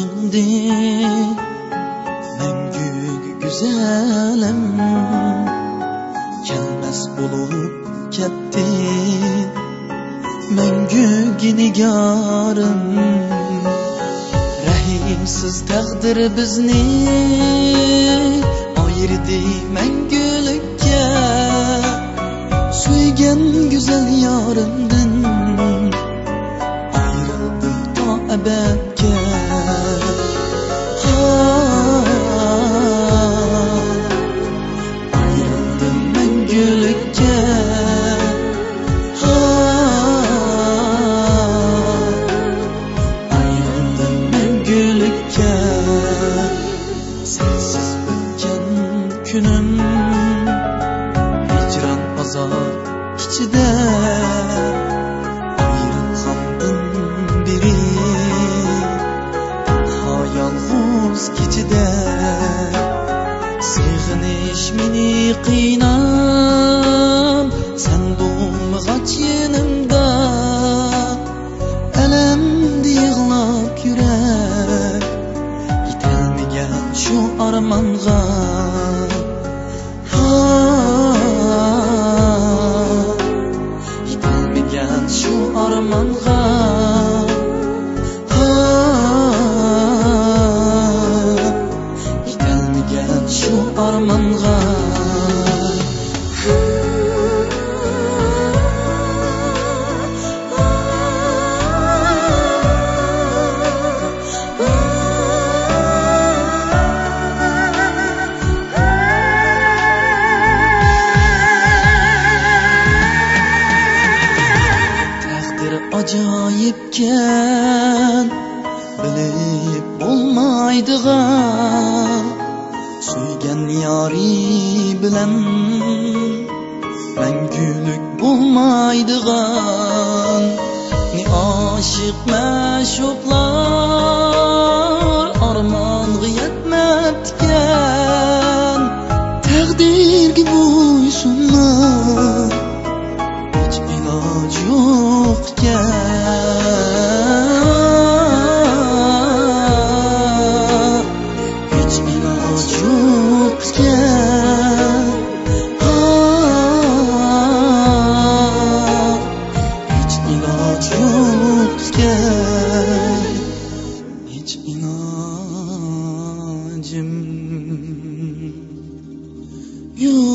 bo'ldi mangu güzelim, kelmas bo'lib ketdi mangu nigorim. Rahimsiz taqdir bizni ayirdi mangulikka, suygan güzel yorimdan ayrıldım ta ebedke. Ayrıldım mangulikka, ayrıldım mangulikka. Sensiz o'tgan kunim hicran azab ichida, ayrılgandan beri hayalg'uz kechida. Sig'inish meni qiynab, sen bo'lmag'ach yanimda, alamda yig'lab yurak yetolmagan shu armonga. Yetolmagan shu armonga, yetolmagan shu armonga. Ajoyibken bilib bo'lmaydigan, suygan yori bilan mangulik bo'lmaydigan. Ne oshiq ma'shuqlar armonga yetmabdikan, taqdirga bo'ysunmay hech iloj yo'qkan, hech iloj yo'qkan, hech iloj yo'qkan, hech ilojim yo'q.